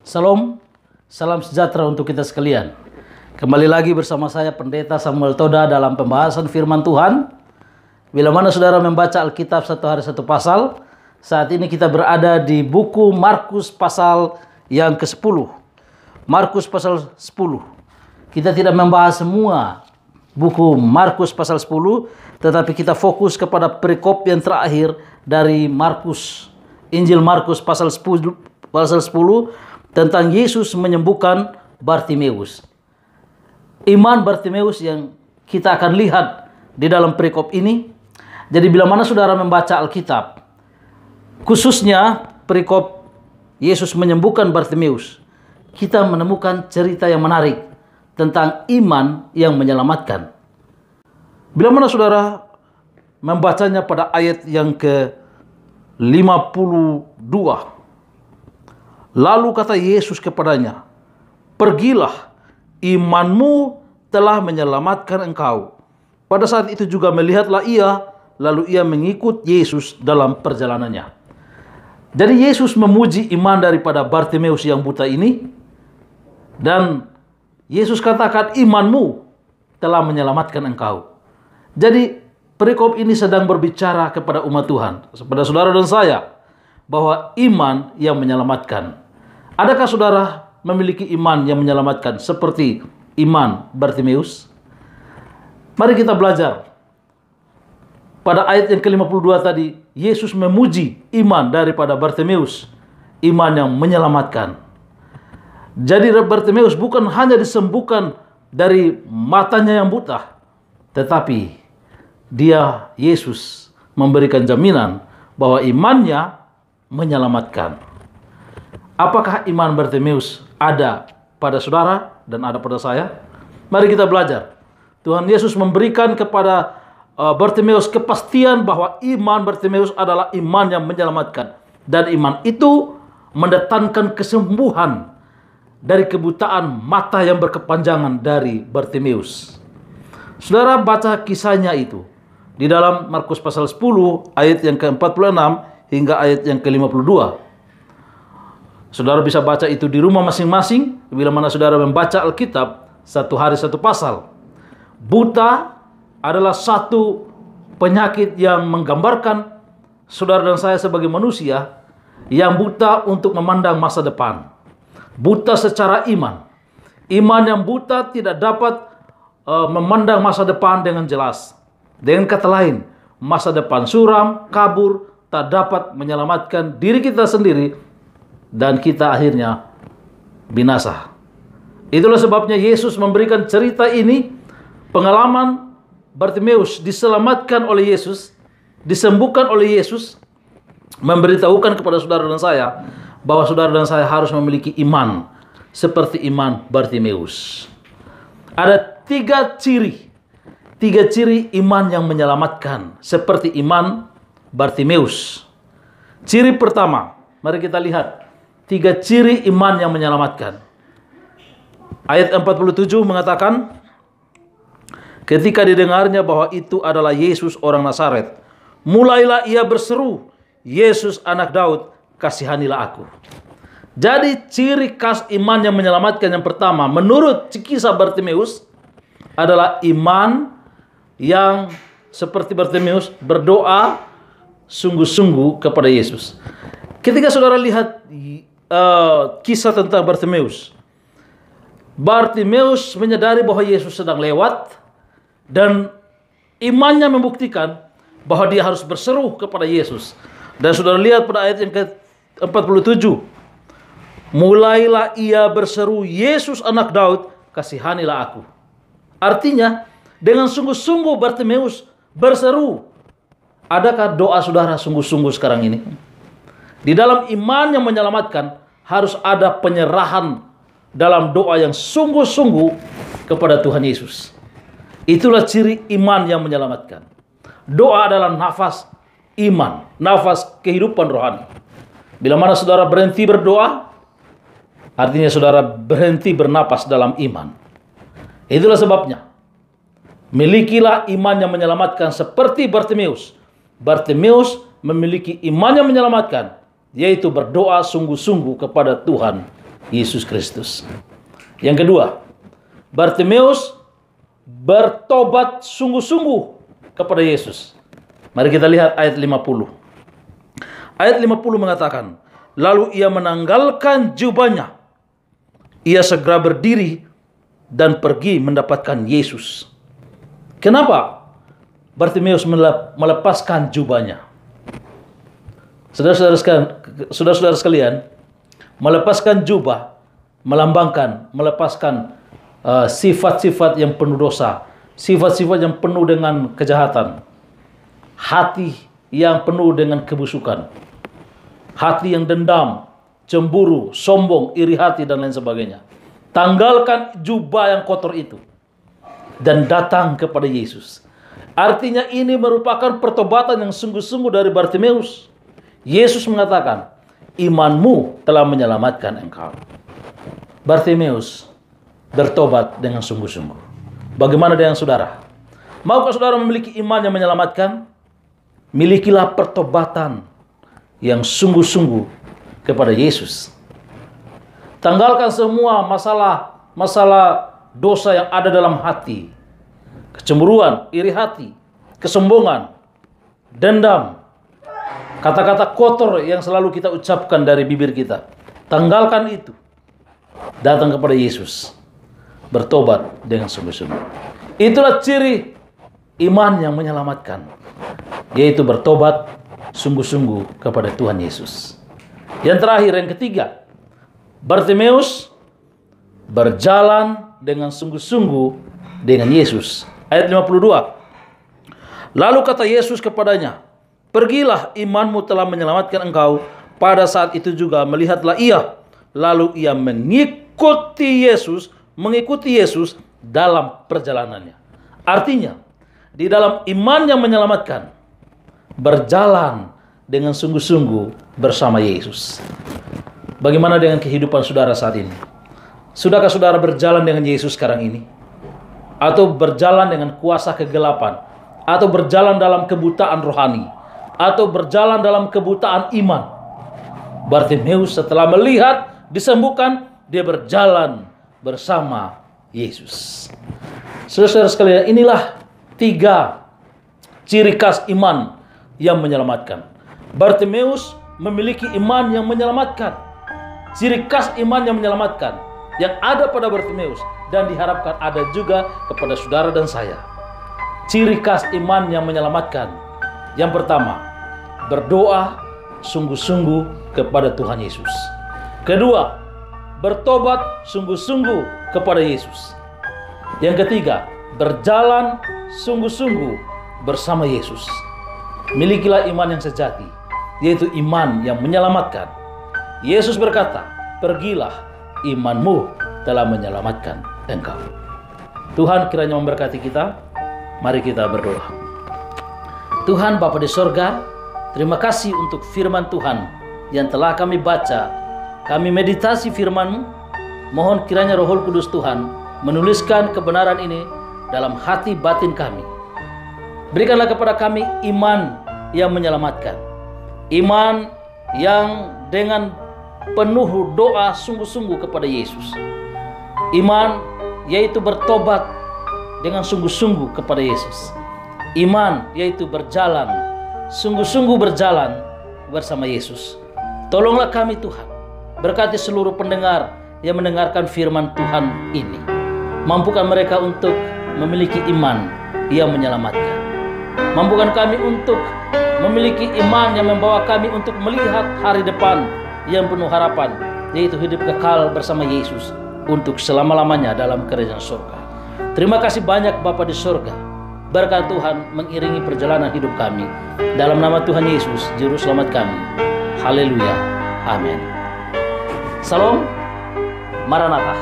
Salam, salam sejahtera untuk kita sekalian. Kembali lagi bersama saya Pendeta Samuel Toda dalam pembahasan firman Tuhan. Bila mana saudara membaca Alkitab satu hari satu pasal, saat ini kita berada di buku Markus pasal yang ke-10. Markus pasal 10. Kita tidak membahas semua buku Markus pasal 10, tetapi kita fokus kepada perikop yang terakhir dari Markus. Injil Markus pasal 10 tentang Yesus menyembuhkan Bartimeus. Iman Bartimeus yang kita akan lihat di dalam perikop ini. Jadi bila mana saudara membaca Alkitab, khususnya perikop Yesus menyembuhkan Bartimeus, kita menemukan cerita yang menarik tentang iman yang menyelamatkan. Bila mana saudara membacanya pada ayat yang ke-52, lalu kata Yesus kepadanya, "Pergilah, imanmu telah menyelamatkan engkau." Pada saat itu juga melihatlah ia, lalu ia mengikut Yesus dalam perjalanannya. Jadi Yesus memuji iman daripada Bartimeus yang buta ini, dan Yesus katakan imanmu telah menyelamatkan engkau. Jadi perikop ini sedang berbicara kepada umat Tuhan, kepada saudara dan saya, bahwa iman yang menyelamatkan. Adakah saudara memiliki iman yang menyelamatkan seperti iman Bartimeus? Mari kita belajar. Pada ayat yang ke-52 tadi, Yesus memuji iman daripada Bartimeus, iman yang menyelamatkan. Jadi Bartimeus bukan hanya disembuhkan dari matanya yang buta, tetapi Yesus memberikan jaminan bahwa imannya menyelamatkan. Apakah iman Bartimeus ada pada saudara dan ada pada saya? Mari kita belajar. Tuhan Yesus memberikan kepada Bartimeus kepastian bahwa iman Bartimeus adalah iman yang menyelamatkan. Dan iman itu mendatangkan kesembuhan dari kebutaan mata yang berkepanjangan dari Bartimeus. Saudara baca kisahnya itu di dalam Markus pasal 10 ayat yang ke-46 hingga ayat yang ke-52. Saudara bisa baca itu di rumah masing-masing bila mana saudara membaca Alkitab satu hari satu pasal. Buta adalah satu penyakit yang menggambarkan saudara dan saya sebagai manusia yang buta untuk memandang masa depan. Buta secara iman. Iman yang buta tidak dapat memandang masa depan dengan jelas. Dengan kata lain, masa depan suram, kabur, tak dapat menyelamatkan diri kita sendiri, dan kita akhirnya binasa. Itulah sebabnya Yesus memberikan cerita ini, pengalaman Bartimeus diselamatkan oleh Yesus, disembuhkan oleh Yesus, memberitahukan kepada saudara dan saya bahwa saudara dan saya harus memiliki iman seperti iman Bartimeus. Ada tiga ciri iman yang menyelamatkan seperti iman Bartimeus. Ciri pertama, mari kita lihat. Tiga ciri iman yang menyelamatkan. Ayat 47 mengatakan, ketika didengarnya bahwa itu adalah Yesus orang Nazaret, mulailah ia berseru, "Yesus anak Daud, kasihanilah aku." Jadi ciri khas iman yang menyelamatkan yang pertama, menurut kisah Bartimeus, adalah iman yang seperti Bartimeus berdoa sungguh-sungguh kepada Yesus. Ketika saudara lihat kisah tentang Bartimeus menyadari bahwa Yesus sedang lewat, dan imannya membuktikan bahwa dia harus berseru kepada Yesus. Dan saudara lihat pada ayat yang ke-47, mulailah ia berseru, "Yesus anak Daud, kasihanilah aku." Artinya dengan sungguh-sungguh Bartimeus berseru. Adakah doa saudara sungguh-sungguh sekarang ini? Di dalam iman yang menyelamatkan harus ada penyerahan dalam doa yang sungguh-sungguh kepada Tuhan Yesus. Itulah ciri iman yang menyelamatkan. Doa adalah nafas iman, nafas kehidupan rohani. Bila mana saudara berhenti berdoa, artinya saudara berhenti bernapas dalam iman. Itulah sebabnya, milikilah iman yang menyelamatkan seperti Bartimeus. Bartimeus memiliki iman yang menyelamatkan, yaitu berdoa sungguh-sungguh kepada Tuhan Yesus Kristus. Yang kedua, Bartimeus bertobat sungguh-sungguh kepada Yesus. Mari kita lihat ayat 50. Ayat 50 mengatakan, lalu ia menanggalkan jubahnya. Ia segera berdiri dan pergi mendapatkan Yesus. Kenapa Bartimeus melepaskan jubahnya? Saudara-saudara sekalian, melepaskan jubah melambangkan, melepaskan sifat-sifat yang penuh dosa, sifat-sifat yang penuh dengan kejahatan, hati yang penuh dengan kebusukan, hati yang dendam, cemburu, sombong, iri hati, dan lain sebagainya. Tanggalkan jubah yang kotor itu dan datang kepada Yesus. Artinya ini merupakan pertobatan yang sungguh-sungguh dari Bartimeus. Yesus mengatakan, imanmu telah menyelamatkan engkau. Bartimeus bertobat dengan sungguh-sungguh. Bagaimana dengan saudara? Maukah saudara memiliki iman yang menyelamatkan? Milikilah pertobatan yang sungguh-sungguh kepada Yesus. Tanggalkan semua masalah dosa yang ada dalam hati. Kecemburuan, iri hati, kesombongan, dendam, kata-kata kotor yang selalu kita ucapkan dari bibir kita. Tanggalkan itu. Datang kepada Yesus. Bertobat dengan sungguh-sungguh. Itulah ciri iman yang menyelamatkan, yaitu bertobat sungguh-sungguh kepada Tuhan Yesus. Yang terakhir, yang ketiga, Bartimeus berjalan dengan sungguh-sungguh dengan Yesus. Ayat 52. Lalu kata Yesus kepadanya, pergilah, imanmu telah menyelamatkan engkau. Pada saat itu juga melihatlah ia. Lalu ia mengikuti Yesus dalam perjalanannya. Artinya, di dalam iman yang menyelamatkan, berjalan dengan sungguh-sungguh bersama Yesus. Bagaimana dengan kehidupan saudara saat ini? Sudahkah saudara berjalan dengan Yesus sekarang ini? Atau berjalan dengan kuasa kegelapan? Atau berjalan dalam kebutaan rohani? Atau berjalan dalam kebutaan iman? Bartimeus setelah melihat disembuhkan, dia berjalan bersama Yesus. Saudara-saudara sekalian, inilah 3 ciri khas iman yang menyelamatkan. Bartimeus memiliki iman yang menyelamatkan. Ciri khas iman yang menyelamatkan yang ada pada Bartimeus dan diharapkan ada juga kepada saudara dan saya. Ciri khas iman yang menyelamatkan. Yang pertama, berdoa sungguh-sungguh kepada Tuhan Yesus. Kedua, bertobat sungguh-sungguh kepada Yesus. Yang ketiga, berjalan sungguh-sungguh bersama Yesus. Milikilah iman yang sejati, yaitu iman yang menyelamatkan. Yesus berkata, pergilah, imanmu telah menyelamatkan engkau. Tuhan kiranya memberkati kita. Mari kita berdoa. Tuhan Bapa di sorga, terima kasih untuk firman Tuhan yang telah kami baca. Kami meditasi firman-Mu. Mohon kiranya Roh Kudus Tuhan menuliskan kebenaran ini dalam hati batin kami. Berikanlah kepada kami iman yang menyelamatkan. Iman yang dengan penuh doa sungguh-sungguh kepada Yesus. Iman yaitu bertobat dengan sungguh-sungguh kepada Yesus. Iman yaitu berjalan, sungguh-sungguh berjalan bersama Yesus. Tolonglah kami Tuhan. Berkati seluruh pendengar yang mendengarkan firman Tuhan ini. Mampukan mereka untuk memiliki iman yang menyelamatkan. Mampukan kami untuk memiliki iman yang membawa kami untuk melihat hari depan yang penuh harapan, yaitu hidup kekal bersama Yesus untuk selama-lamanya dalam kerajaan surga. Terima kasih banyak Bapa di surga. Berkat Tuhan mengiringi perjalanan hidup kami. Dalam nama Tuhan Yesus, Juru Selamat kami. Haleluya. Amin. Salam. Maranatha.